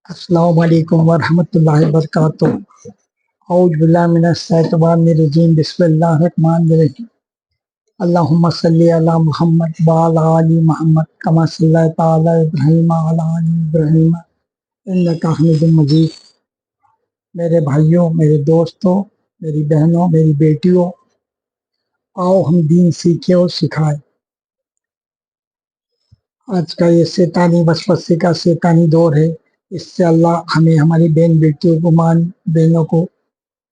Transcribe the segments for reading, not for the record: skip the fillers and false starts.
अस्सलाम वालेकुम वरहमतुल्लाहि वबरकातुह। औज़ु बिल्लाहि मिनश्शैतानिर्रजीम। बिस्मिल्लाहिर रहमानिर रहीम। अल्लाहुम्मा सल्लि अला मुहम्मद व अला आलि मुहम्मद कमा सल्लैता अला इब्राहीम व अला आलि इब्राहीम इन्नका हमीदुम मजीद। मेरे भाइयों, मेरे दोस्तों, मेरी बहनों, मेरी बेटियों, आओ हम दीन सीखें और सिखाएं। आज का ये शैतानी वसवसे का शैतानी दौर है। इससे अल्लाह हमें, हमारी बहन बेटियों को, मां बहनों को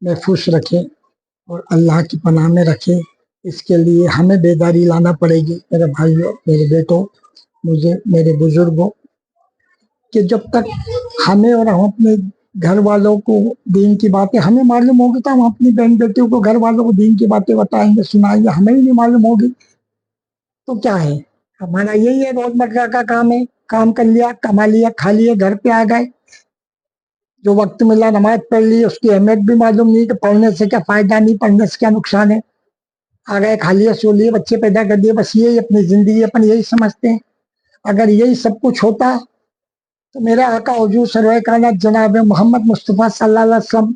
महफूज रखे और अल्लाह की पनाह में रखे। इसके लिए हमें बेदारी लाना पड़ेगी। मेरे भाइयों, मेरे बेटों, मुझे, मेरे बुजुर्गों, कि जब तक हमें और हम अपने घर वालों को दीन की बातें हमें मालूम होगी तो हम अपनी बहन बेटियों को, घर वालों को दीन की बातें बताएंगे, सुनाएंगे। हमें ही नहीं मालूम होगी तो क्या है। हमारा यही है, रोजमर्रा का काम है। काम कर लिया, कमा लिया, खा लिया, घर पे आ गए, जो वक्त मिला नमाज पढ़ ली। उसकी अहमियत भी मालूम नहीं कि पढ़ने से क्या फायदा, नहीं पढ़ने से क्या नुकसान है। आ गए, खा लिए, सो लिए, बच्चे पैदा कर दिए, बस यही अपनी जिंदगी, अपन यही समझते हैं। अगर यही सब कुछ होता तो मेरे आका हुजूर सरवर कायनात जनाब मोहम्मद मुस्तफ़ा सल्लल्लाहु अलैहि वसल्लम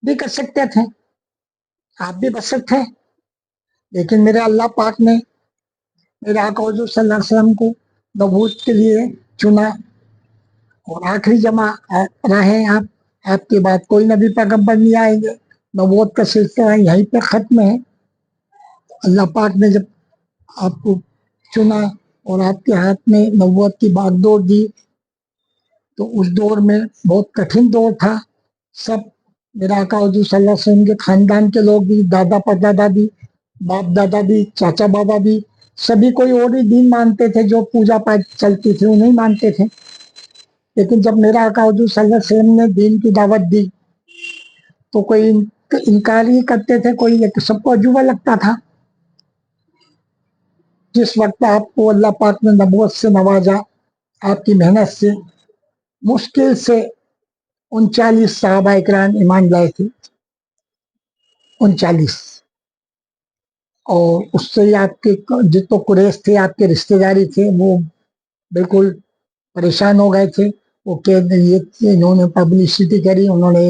भी कर सकते थे, आप भी बच सकते हैं। लेकिन मेरे अल्लाह पाक ने मेरे आका हुजूर सल्लल्लाहु अलैहि वसल्लम को नबूवत के लिए चुना और आखिरी जमा रहे आप। आपके बाद कोई नबी पैगंबर नहीं आएंगे। नबूवत का सिलसिला यहीं पे खत्म है। अल्लाह पाक ने जब आपको चुना और आपके हाथ में नबूवत की बागडोर दी तो उस दौर में बहुत कठिन दौर था। सब मेरा आका हुजूर सल्लल्लाहु अलैहि वसल्लम के खानदान के लोग भी, दादा परदादा भी, बाप दादा भी, चाचा बाबा भी, सभी कोई और ही दीन मानते थे। जो पूजा पाठ चलती थी उन्हें मानते थे। लेकिन जब मेरा आका हुजूर सल्लल्लाहु अलैहि वसल्लम ने दीन की दावत दी तो कोई इनकार ही करते थे, कोई सबको अजूबा लगता था। जिस वक्त आपको अल्लाह पाक ने नबूवत से नवाजा, आपकी मेहनत से, मुश्किल से 39 सहाबा इकराम ईमान लाए थे। 39। और उससे आपके जितने कुरैश थे, आपके रिश्तेदारी थे, वो बिल्कुल परेशान हो गए थे। वो कह ये इन्होंने पब्लिसिटी करी, उन्होंने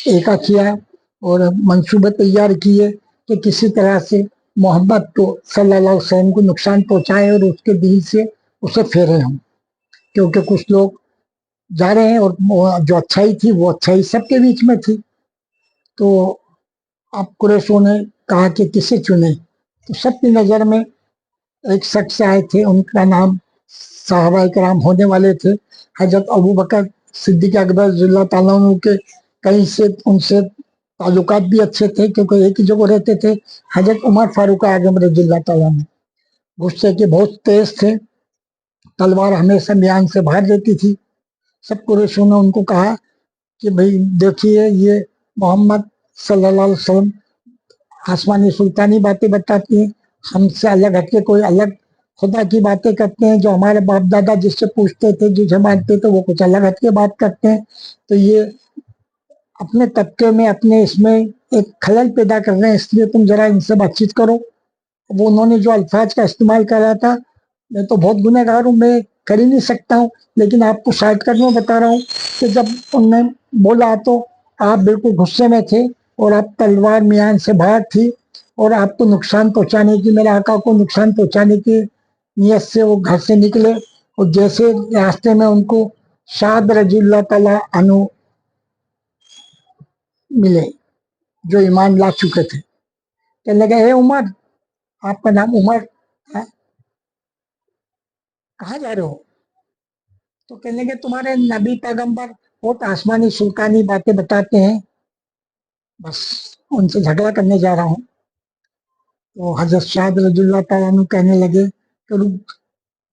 एका किया और मंसूबे तैयार किए कि किसी तरह से मोहम्मद को सल्लल्लाहु अलैहि वसल्लम को नुकसान पहुंचाए और उसके दिल से उसे फेरे हम। क्योंकि कुछ लोग जा रहे हैं और जो अच्छाई थी वो अच्छाई सबके बीच में थी। तो अब कुरैशों ने कहा कि किसे चुने, तो सबकी नज़र में एक शख्स आए थे, उनका नाम सहाबा इकराम होने वाले थे। हजरत अबू बकर सिद्दीक अकबर रज़ियल्लाहु ताला अन्हु के कहीं से उनसे ताल्लुकात भी अच्छे थे क्योंकि एक ही जगह रहते थे। हजरत उमर फारूक आजम रज़ियल्लाहु ताला अन्हु गुस्से के बहुत तेज थे, तलवार हमेशा म्यान से बाहर रहती थी। सब कुरैशों ने उनको कहा कि भाई देखिए, ये मोहम्मद सल्लल्लाहु अलैहि वसल्लम आसमानी सुल्तानी बातें बताते हैं, हमसे अलग हटके कोई अलग खुदा की बातें करते हैं। जो हमारे बाप दादा जिससे पूछते थे, जिसे मानते थे, वो कुछ अलग हटके बात करते हैं। तो ये अपने तबके में, अपने इसमें एक खलल पैदा कर रहे हैं, इसलिए तुम जरा इनसे बातचीत करो। वो उन्होंने जो अल्फाज का इस्तेमाल करा था, मैं तो बहुत गुनहगार हूँ, मैं कर ही नहीं सकता हूँ, लेकिन आपको शॉर्टकट में बता रहा हूँ कि जब उनने बोला तो आप बिल्कुल गुस्से में थे और आप तलवार मियान से बाहर थी और आपको नुकसान पहुंचाने की, मेरे आका को नुकसान पहुंचाने की नीयत से वो घर से निकले। और जैसे रास्ते में उनको साद रज़ियल्लाहु ताला अन्हु मिले जो ईमान ला चुके थे। कहने लगे, हे उमर, आपका नाम उमर है, कहाँ जा रहे हो? तो कहने लगे, तुम्हारे नबी पैगंबर बहुत आसमानी सुल्तानी बातें बताते हैं, बस उनसे झगड़ा करने जा रहा हूँ। तो हजरत शाद रज़ियल्लाहु ताला अन्हु कहने लगे कि रुक,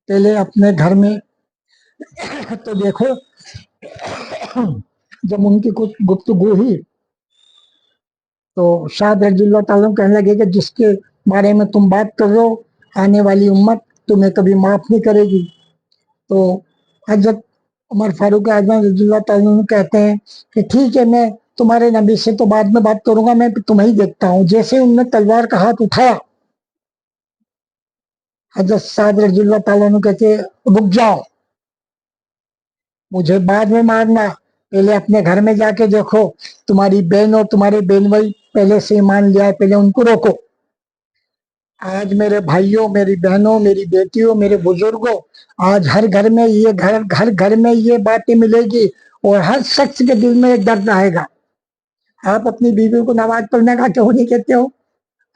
पहले अपने घर में तो देखो। जब उनकी कुछ गुफ्तगू हुई तो शाद रज़ियल्लाहु ताला अन्हु कहने लगे कि जिसके बारे में तुम बात कर रहे हो, आने वाली उम्मत तुम्हें कभी माफ नहीं करेगी। तो हजरत उमर फारूक आजम रज़ियल्लाहु ताला अन्हु कहते हैं कि ठीक है, मैं तुम्हारे नबी से तो बाद में बात करूंगा, मैं तुम्हें ही देखता हूँ। जैसे उनने तलवार का हाथ उठाया, हजरत साद रज़ियल्लाहु ताला अन्हु कहते रुक जाओ। मुझे बाद में मारना, पहले अपने घर में जाके देखो, तुम्हारी बहन और तुम्हारे बहन भाई पहले से ईमान लिया है, पहले उनको रोको। आज मेरे भाइयों, मेरी बहनों, मेरी बेटियों, मेरे बुजुर्गों, आज हर घर में ये घर में ये बातें मिलेगी और हर शख्स के दिल में एक दर्द आएगा। आप अपनी बीवी को नमाज पढ़ने का क्यों नहीं कहते हो?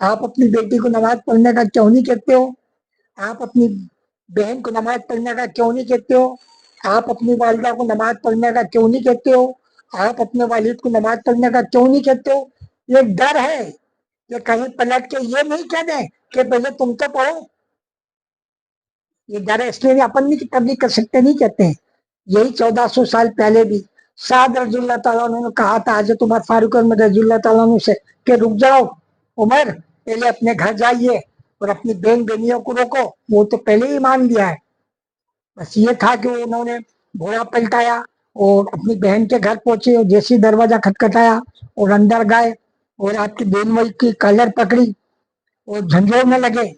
आप अपनी बेटी को नमाज पढ़ने का क्यों नहीं कहते हो? आप अपनी बहन को नमाज पढ़ने का क्यों नहीं कहते हो? आप अपनी वालिदा को नमाज पढ़ने का क्यों नहीं कहते हो? आप अपने वालिद को नमाज पढ़ने का क्यों नहीं कहते हो? ये डर है कि कहीं पलट के ये नहीं कह दें कि पहले तुम तो पढ़ो। ये डर है, इसलिए अपन नहीं तबलीग कर सकते नहीं कहते हैं। यही 1400 साल पहले भी साद रज़ियल्लाहु ताला अन्हु ने कहा था हज़रत उमर फारूक रज़ियल्लाहु ताला अन्हु से कि रुक जाओ उमर, पहले अपने घर जाइए और अपनी बहन बहनियों को रोको, वो तो पहले ही मान लिया है। बस ये था कि उन्होंने घोड़ा पलटाया और अपनी बहन के घर पहुंचे और जैसे दरवाजा खटखटाया और अंदर गए और आपकी बहन वही की कॉलर पकड़ी और झंझोड़ने लगे।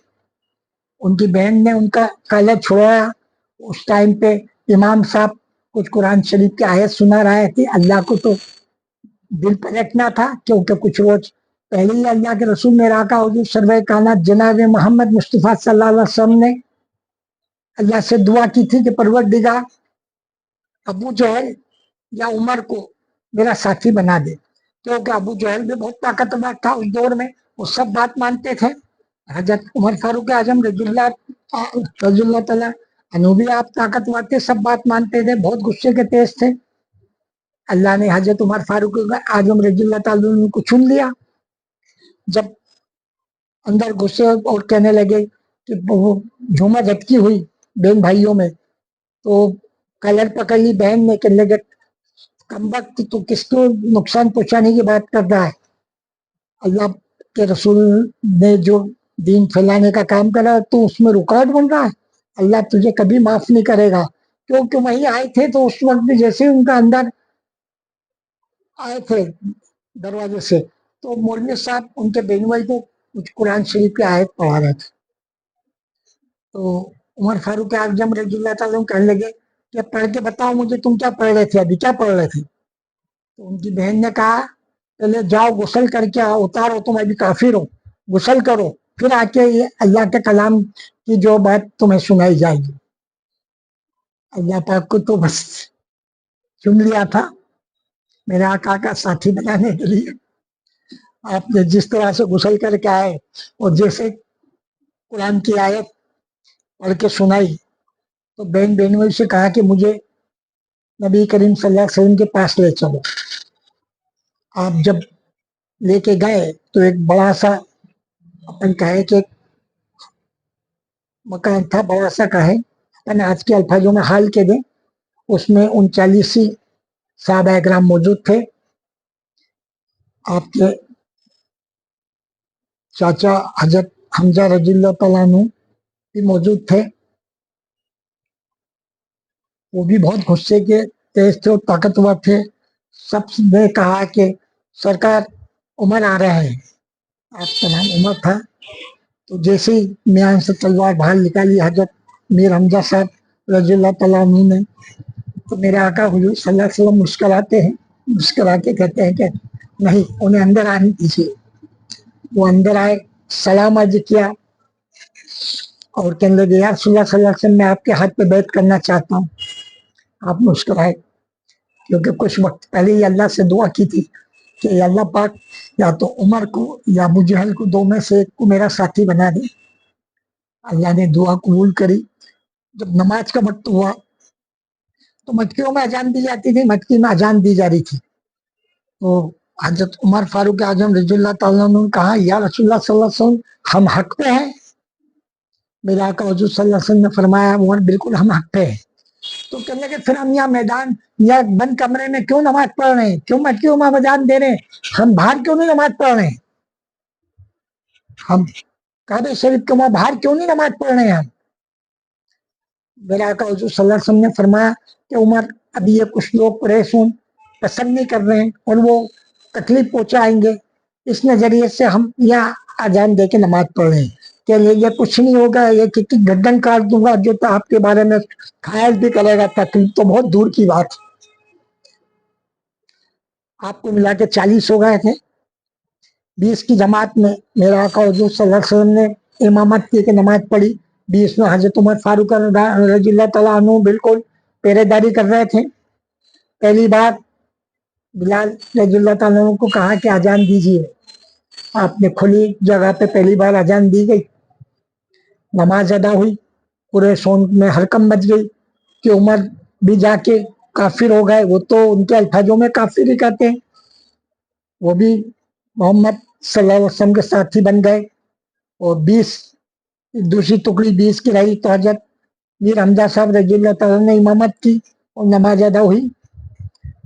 उनकी बहन ने उनका कॉलर छुड़ाया। उस टाइम पे इमाम साहब कुछ कुरान शरीफ की आयत सुना रहे थे। अल्लाह को तो दिल पलटना था, क्योंकि कुछ रोज पहले ही अल्लाह के रसूल मेरा आका हुजूर सर्वे कायनात जनाब मोहम्मद मुस्तफ़ा सल्लल्लाहु अलैहि वसल्लम ने अल्लाह से दुआ की थी कि परवरदिगार अबू जहल या उमर को मेरा साथी बना दे, क्योंकि अबू जहल भी बहुत ताकतवर था उस दौर में, वो सब बात मानते थे। हजरत उमर फारूक आजम रज़ियल्लाहु ताला अन्हु भी आप ताकतवर थे, सब बात मानते थे, बहुत गुस्से के तेज थे। अल्लाह ने हजरत उमर फारूक आजम रज़ियल्लाहु ताला अन्हु को चुन लिया। जब अंदर गुस्से और कहने लगे कि वो झूमा झटकी हुई बहन भाइयों में, तो कलर पकड़ ली बहन ने, कहने लगे कमबख्त तू किसको नुकसान पहुंचाने की बात कर रहा है? अल्लाह के रसूल ने जो दीन फैलाने का काम करा तो उसमें रुकावट बन रहा है, अल्लाह तुझे कभी माफ नहीं करेगा। क्योंकि वही आए थे तो उस वक्त भी जैसे उनका अंदर आए थे दरवाजे से, तो मौलवी साहब उनके बहन भाई को कुछ कुरान शरीफ की आयत पढ़ा रहे थे। तो उमर फारूक आजम रज़ियल्लाहु ताला अन्हु कहने लगे कि पढ़ के बताओ मुझे, तुम क्या पढ़ रहे थे, अभी क्या पढ़ रहे थे? तो उनकी बहन ने कहा पहले जाओ गुसल करके आओ, उतारो, तुम अभी काफिर हो, गुसल करो, फिर आके ये अल्लाह के कलाम की जो बात तुम्हें सुनाई जाएगी। अल्लाह पाक को तो बस चुन लिया था मेरे आका का साथी बनाने के लिए। आपने जिस तरह से गुसल करके आए और जैसे कुरान की आयत पढ़ के सुनाई, तो बहन बहनों से कहा कि मुझे नबी करीम सल्लल्लाहु अलैहि वसल्लम के पास ले चलो। आप जब लेके गए तो एक बड़ा सा, अपन कहे कि मकान था, बड़ा सा कहे, अपन आज के अल्फाजों में हाल के दें, उसमें 39 साहबा इकराम मौजूद थे। आपके चाचा हजरत हमजा रज़ियल्लाहु ताला अन्हु भी मौजूद थे। वो भी बहुत गुस्से के तेज थे और ताकतवर थे। सबने कहा कि सरकार उमर आ रहे हैं, आपका नाम उमर था। तो जैसे ही म्यान से तलवार बाहर निकाली हजरत मीर हमजा साहब रज़ियल्लाहु ताला अन्हु ने, तो मेरे आका हुजूर सल्लल्लाहु अलैहि वसल्लम मुस्कुराते हैं, मुस्कुरा के कहते हैं कि नहीं, उन्हें अंदर आने दीजिए। वो अंदर आए, सलाम अर्ज किया और कहने लगे या रसूलुल्लाह सल्लल्लाहु अलैहि वसल्लम मैं आपके हाथ पे बैत करना चाहता हूँ। आप मुस्कुराए, क्योंकि कुछ वक्त पहले ही अल्लाह से दुआ की थी कि अल्लाह पाक या तो उमर को या अबू जहल को, दो में से एक को मेरा साथी बना दे। अल्लाह ने दुआ कबूल करी। जब नमाज का वक्त हुआ तो मटकियों में अजान दी जाती थी, मटकी में अजान दी जा रही थी। तो हजरत उमर फारूक आजम रज़ियल्लाहु ताला अन्हु ने कहा या रसूलुल्लाह सल्लल्लाहु अलैहि वसल्लम हम हक पे हैं? मेरे आका हुजूर सल्लल्लाहु अलैहि वसल्लम ने फरमाया उमर बिल्कुल हम हक पे हैं। तो कहने लगे फिर हम यहाँ मैदान या बंद कमरे में क्यों नमाज पढ़ रहे हैं, क्यों मटकियों में अजान दे रहे हैं, हम बाहर क्यों नहीं नमाज पढ़ रहे हैं, हम काबे शरीफ के वहां बाहर क्यों नहीं नमाज पढ़ रहे हैं? हम मेरे आका हुजूर सल्लल्लाहु अलैहि वसल्लम ने फरमाया कि उमर अभी ये कुछ लोग परेशान पसंद नहीं कर रहे हैं और वो तकलीफ पहुंचाएंगे, इस नजरिए से हम यहाँ अजान दे के नमाज पढ़ रहे हैं। کہ یہ کچھ نہیں ہوگا, یہ کہ گردن کاٹ دوں گا جو تو آپ کے بارے میں خیال بھی کرے گا, تکلیف تو بہت دور کی بات. آپ کو ملا کے 40 ہو گئے تھے. 20 کی جماعت میں میرا آقا حضور صلی اللہ علیہ وسلم نے امامت کی کہ نماز پڑھی. 20 میں حضرت عمر فاروق رضی اللہ تعالیٰ عنہ بالکل پہرے داری کر رہے تھے. پہلی بار بلال رضی اللہ تعالیٰ عنہ کو کہا کہ اذان دیجیے. آپ نے کھلی جگہ پہ پہلی بار اذان دی گئی, نماز ادا ہوئی. پورے سون میں ہڑکم مچ گئی کہ عمر بھی جا کے کافر ہو گئے. وہ تو ان کے الفاظوں میں کافر ہی کہتے ہیں, وہ بھی محمد صلی اللہ علیہ وسلم کے ساتھی بن گئے. اور 20 دوسری ٹکڑی 20 کی رہی تو حضرت میر حمزہ صاحب رضی اللہ تعالیٰ نے امامت کی اور نماز ادا ہوئی.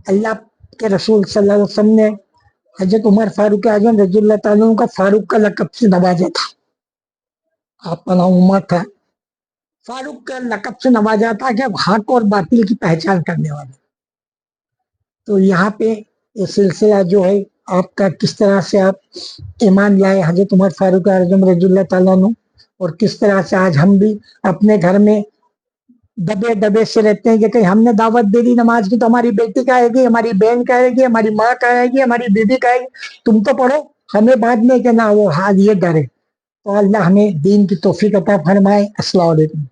اللہ کے رسول صلی اللہ علیہ وسلم نے حضرت عمر فاروق اعظم رضی اللہ تعالیٰ کا فاروق کا لقب سے نوازا تھا. آپ کا نام عمر تھا, فاروق کا لقب سے نوازا تھا کہ حق اور باطل کی پہچان کرنے والے. تو یہاں پہ یہ سلسلہ جو ہے آپ کا کس طرح سے آپ ایمان لائے حضرت عمر فاروق اعظم رضی اللہ تعالیٰ عنہ, اور کس طرح سے آج ہم بھی اپنے گھر میں دبے دبے سے رہتے ہیں کہ کہیں ہم نے دعوت دے دی نماز کی تو ہماری بیٹی کہے گی, ہماری بہن کہے گی, ہماری ماں کہے گی, ہماری بیوی کہے گی تم تو پڑھو, ہمیں بعد میں کہ نہ وہ حال یہ ڈرے. تو اللہ ہمیں دین کی توفیق عطا فرمائے. السلام علیکم.